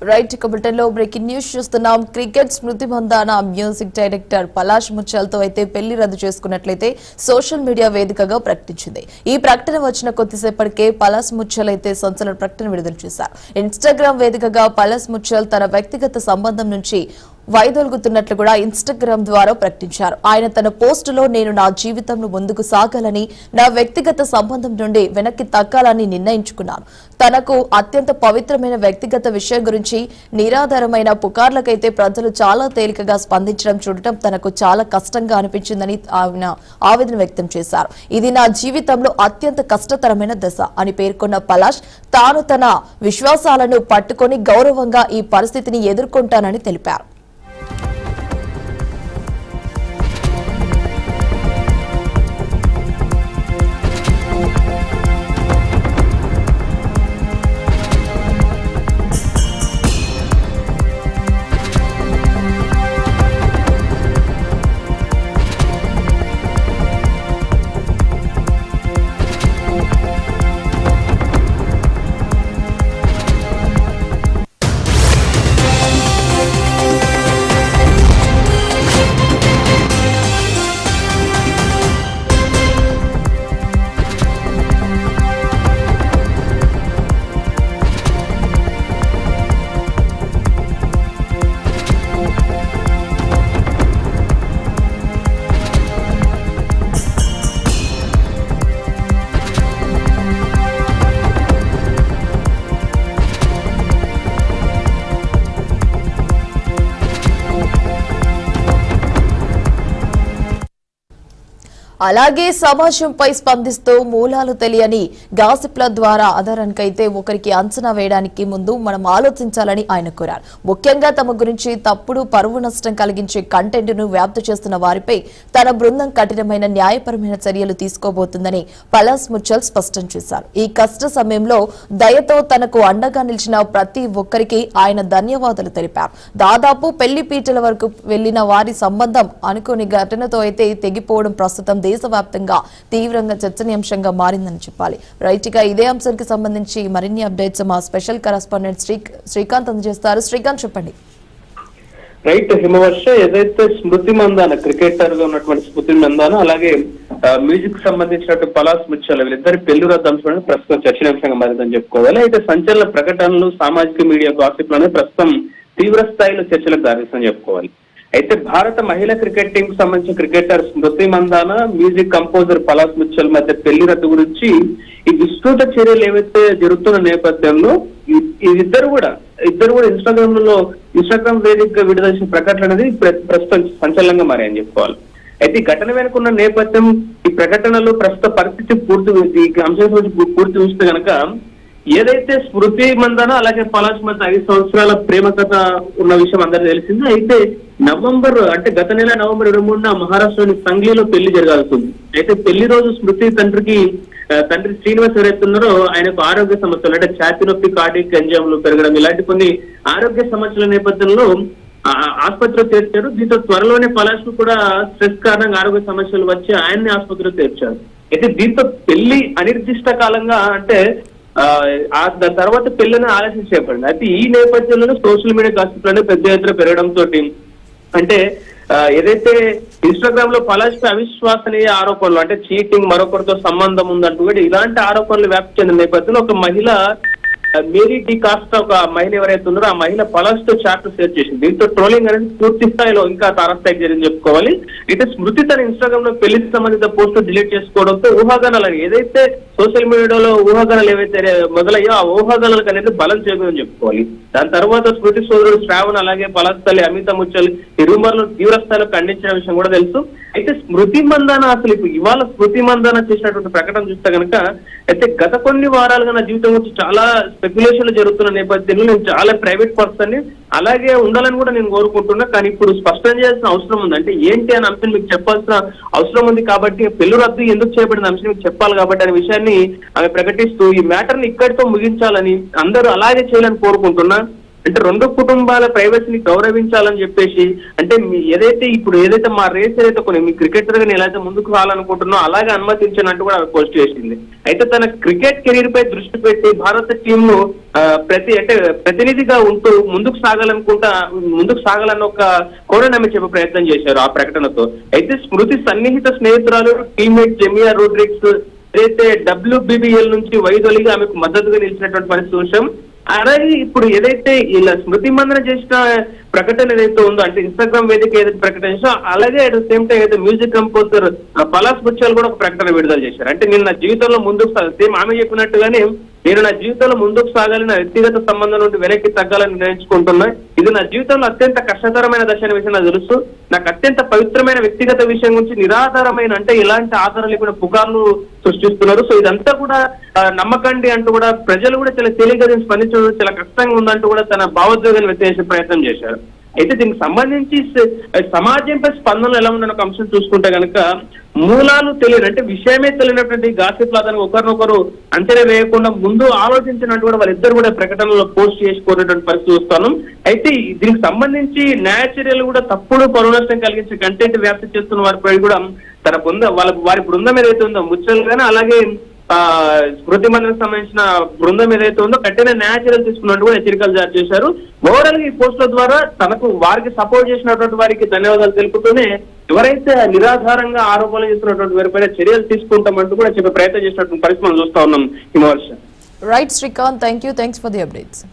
Right bulletin లో breaking news చూస్తున్నాం. Cricket స్మృతి Mandanna music director Palash ముచ్చల్తో అయితే పెళ్లి రద్దు చేసుకున్నట్లయితే సోషల్ మీడియా వేదికగా ప్రకటించింది. ఈ ప్రకటన వచ్చిన కొద్దిసేపటికే పలాష్ ముచ్చల్ అయితే సంచలన ప్రకటన విడుదల చేశారు. ఇన్స్టాగ్రామ్ వేదికగా పలాష్ ముచ్చల్ తన వ్యక్తిగత సంబంధం నుంచి వైదొలుగుతున్నట్లు కూడా ఇన్స్టాగ్రామ్ ద్వారా ప్రకటించారు. ఆయన తన పోస్టులో నేను నా జీవితంలో ముందుకు సాగాలని, నా వ్యక్తిగత సంబంధం నుండి వెనక్కి తగ్గాలని నిర్ణయించుకున్నాను. తనకు అత్యంత పవిత్రమైన వ్యక్తిగత విషయం గురించి నిరాధారమైన పుకార్లకైతే ప్రజలు చాలా తేలికగా స్పందించడం చూడటం తనకు చాలా కష్టంగా అనిపించిందని ఆయన ఆవేదన వ్యక్తం చేశారు. ఇది నా జీవితంలో అత్యంత కష్టతరమైన దశ అని పేర్కొన్న పలాష్ తాను తన విశ్వాసాలను పట్టుకొని గౌరవంగా ఈ పరిస్థితిని ఎదుర్కొంటానని తెలిపారు. అలాగే సమాజంపై స్పందిస్తూ మూలాలు తెలియని గాసిప్ల ద్వారా ఆధారానికైతే ఒకరికి అంచనా వేయడానికి ముందు మనం ఆలోచించాలని ఆయన కోరారు. ముఖ్యంగా తమ గురించి తప్పుడు పరువు నష్టం కలిగించే కంటెంట్ ను వ్యాప్తి చేస్తున్న వారిపై తన బృందం కఠినమైన న్యాయపరమైన చర్యలు తీసుకోబోతుందని పలాష్ ముచ్చల్ స్పష్టం చేశారు. ఈ కష్ట సమయంలో దయతో తనకు అండగా నిలిచిన ప్రతి ఒక్కరికి ఆయన ధన్యవాదాలు తెలిపారు. దాదాపు పెళ్లి పీటల వరకు వెళ్లిన వారి సంబంధం అనుకోని ఘటనతో అయితే తెగిపోవడం ప్రస్తుతం దేశవ్యాప్తంగా తీవ్రంగా చర్చనీయాంశంగా మారిందని చెప్పాలి. రైట్ గా ఇదే అంశానికి సంబంధించి మరిన్ని అప్డేట్స్ మా స్పెషల్ కరెస్పాండెంట్ శ్రీకాంత్ అందజేస్తారు. శ్రీకాంత్ చెప్పండి. రైట్ హిమవర్ష, ఏదైతే స్మృతి మందాన క్రికెటర్ గా ఉన్నటువంటి స్మృతి మందాన అలాగే మ్యూజిక్ సంబంధించినటువంటి పలాష్ ముచ్చల్ వీళ్ళిద్దరి పెళ్లి రద్దు అంశం ప్రస్తుతం చర్చనీయాంశంగా మారిందని చెప్పుకోవాలి. అయితే సంచలన ప్రకటనలు సామాజిక మీడియా గాసిప్లోనే ప్రస్తుతం తీవ్ర స్థాయిలో చర్చలకు దారితీస్తుందని చెప్పుకోవాలి. అయితే భారత మహిళా క్రికెట్ టీం కు సంబంధించిన క్రికెటర్ స్మృతి మందాన మ్యూజిక్ కంపోజర్ పలాష్ ముచ్చల్ మధ్య పెళ్లి రద్దు గురించి ఈ విస్తృత చర్యలు ఏవైతే జరుగుతున్న నేపథ్యంలో ఇద్దరు కూడా ఇన్స్టాగ్రామ్ వేదికగా విడుదల చేసిన ప్రకటన అనేది ప్రస్తుతం సంచలనంగా మారాయని చెప్పుకోవాలి. అయితే ఈ ఘటన వెనుకున్న నేపథ్యం, ఈ ప్రకటనలో ప్రస్తుత పరిస్థితి పూర్తి అంశం పూర్తి చూస్తే కనుక ఏదైతే స్మృతి మందాన అలాగే పలాష్ మధ్య 5 సంవత్సరాల ప్రేమ కథ ఉన్న విషయం అందరికీ తెలిసింది. అయితే గత నెల నవంబర్ 23న మహారాష్ట్రలోని సంగ్లీలో పెళ్లి జరగాల్సింది. అయితే పెళ్లి రోజు స్మృతి తండ్రి శ్రీనివాస్ ఎవరైతే ఉన్నారో ఆయనకు ఆరోగ్య సమస్యలు అంటే ఛాతీ నొప్పి, కార్డియక్ ఎంజైమ్లు పెరగడం ఇలాంటి కొన్ని ఆరోగ్య సమస్యల నేపథ్యంలో ఆసుపత్రిలో చేర్చారు. దీంతో త్వరలోనే పలాష్ కు కూడా స్ట్రెస్ కారణంగా ఆరోగ్య సమస్యలు వచ్చి ఆయన్ని ఆసుపత్రిలో చేర్చారు. అయితే దీంతో పెళ్లి అనిర్దిష్ట కాలంగా అంటే దాని తర్వాత పెళ్లిని ఆలస్యం చేయబడింది. అయితే ఈ నేపథ్యంలోనే సోషల్ మీడియా గాసిప్లనే పెద్ద ఎత్తున పెరగడంతో అంటే ఏదైతే ఇన్స్టాగ్రామ్ లో పలాష్ పై అవిశ్వసనీయ ఆరోపణలు అంటే చీటింగ్, మరొకరితో సంబంధం ఉందంటూ కూడా ఇలాంటి ఆరోపణలు వ్యాప్తి చెందిన నేపథ్యంలో ఒక మహిళ మేరీ డి కాస్టా ఒక మహిళ ఎవరైతే ఉన్నారో ఆ మహిళ పలాష్ తో చాట్ షేర్ చేసింది. దీంతో ట్రోలింగ్ అనేది పూర్తి స్థాయిలో ఇంకా తారస్థాయికి జరిగింది చెప్పుకోవాలి. అయితే స్మృతి తన ఇన్స్టాగ్రామ్ లో పెళ్లికి సంబంధిత పోస్టు డిలీట్ చేసుకోవడంతో ఊహాగానాలు ఏదైతే సోషల్ మీడియాలో ఊహాగానాలు ఏవైతే మొదలయ్యో ఆ ఊహాగానాలకు అనేది బలం చేకూరని చెప్పుకోవాలి. దాని తర్వాత స్మృతి సోదరుడు శ్రావణ్ అలాగే పలాష్ తల్లి అమిత ముచ్చల్ ఈ రూమర్లు తీవ్ర స్థాయిలో ఖండించిన విషయం కూడా తెలుసు. అయితే స్మృతి మందాన అసలు ఇవాళ స్మృతి మందాన చేసినటువంటి ప్రకటన చూస్తే కనుక అయితే గత కొన్ని వారాలుగా నా జీవితం గురించి చాలా స్పెక్యులేషన్లు జరుగుతున్న నేపథ్యంలో నేను చాలా ప్రైవేట్ పర్సన్ ని అలాగే ఉండాలని కూడా నేను కోరుకుంటున్నా. కానీ ఇప్పుడు స్పష్టం చేయాల్సిన అవసరం ఉంది. అంటే ఏంటి అనే అంశం మీకు చెప్పాల్సిన అవసరం ఉంది. కాబట్టి పెళ్లి రద్దు ఎందుకు చేయబడిన అంశం మీకు చెప్పాలి కాబట్టి అనే విషయాన్ని ఆమె ప్రకటిస్తూ ఈ మ్యాటర్ ని ఇక్కడితో ముగించాలని అందరూ అలాగే చేయాలని కోరుకుంటున్నా. అంటే రెండు కుటుంబాల ప్రైవసీని గౌరవించాలని చెప్పేసి, అంటే ఏదైతే మా రేస్ ఏదైతే కొన్ని మీ క్రికెటర్ గా నేను ఎలా అయితే ముందుకు రావాలనుకుంటున్నా అలాగే అనుమతించానంటూ కూడా పోస్ట్ చేసింది. అయితే తన క్రికెట్ కెరీర్ పై దృష్టి పెట్టి భారత టీమ్ ను ప్రతినిధిగా ఉంటూ ముందుకు సాగాలన్న ఒక కోణాన్ని చెప్పే ప్రయత్నం చేశారు ఆ ప్రకటనతో. అయితే స్మృతి సన్నిహిత స్నేహితురాలు టీమ్మేట్ జెమియా రోడ్రిగ్స్ ఏదైతే WBBL నుంచి వైదొలిగి ఆమెకు మద్దతుగా నిలిచినటువంటి పరిస్థితి చూసాం. అలాగే ఇప్పుడు ఏదైతే ఇలా స్మృతి మందన చేసిన ప్రకటన ఏదైతే ఉందో, అంటే ఇన్స్టాగ్రామ్ వేదిక ఏదైతే ప్రకటించో, అలాగే అట్ ద సేమ్ టైం ఏదైతే మ్యూజిక్ కంపోజర్ పలాష్ ముత్యాల్ కూడా ఒక ప్రకటన విడుదల చేశారు. అంటే నేను నా జీవితంలో ముందుకు సేమ్ ఆమె చెప్పినట్టుగానే నేను నా జీవితంలో ముందుకు సాగాలి, నా వ్యక్తిగత సంబంధం నుండి వెనక్కి తగ్గాలని నిర్ణయించుకుంటున్నా. ఇది నా జీవితంలో అత్యంత కష్టతరమైన దశ అనే విషయం నాకు తెలుసు. నాకు అత్యంత పవిత్రమైన వ్యక్తిగత విషయం గురించి నిరాధారమైన, అంటే ఎలాంటి ఆధారం లేకుండా పుకార్లు సృష్టిస్తున్నారు. సో ఇదంతా కూడా నమ్మకండి అంటూ కూడా ప్రజలు కూడా చాలా తేలిగ్గా స్పందించడం చాలా కష్టంగా ఉందంటూ కూడా తన భావోద్వేగాన్ని వ్యక్తం చేసే ప్రయత్నం చేశారు. అయితే దీనికి సంబంధించి సమాజంపై స్పందనలు ఎలా ఉందన్న ఒక అంశం చూసుకుంటే కనుక, మూలాలు తెలియని, అంటే విషయమే తెలియనటువంటి గాసిప్ లాగా ఒకరినొకరు అంచనా వేయకుండా ముందు ఆలోచించినట్టు కూడా వాళ్ళిద్దరు కూడా ప్రకటనలో పోస్ట్ చేసుకునేటువంటి పరిస్థితి చూస్తాను. అయితే దీనికి సంబంధించి న్యాచురల్ కూడా తప్పుడు పరునష్టం కలిగించే కంటెంట్ వ్యాప్తి చేస్తున్న వారిపై కూడా తన వారి బృందం ఏదైతే ఉందో ముచ్చలు కానీ అలాగే స్మృతి మందికి సంబంధించిన బృందం ఏదైతే ఉందో కఠిన న్యాచురల్ తీసుకున్నట్టు కూడా హెచ్చరికలు జారీ చేశారు. ఓవరాల్ గా ఈ పోస్టుల ద్వారా వారికి సపోర్ట్ చేసినటువంటి వారికి ధన్యవాదాలు తెలుపుతూనే ఎవరైతే నిరాధారంగా ఆరోపణలు చేస్తున్నటువంటి వారిపైన చర్యలు తీసుకుంటామంటూ కూడా చెప్పే ప్రయత్నం చేసినటువంటి పరిస్థితి మనం చూస్తా ఉన్నాం. హిమవర్ష. Right Srikanth, thanks for the updates.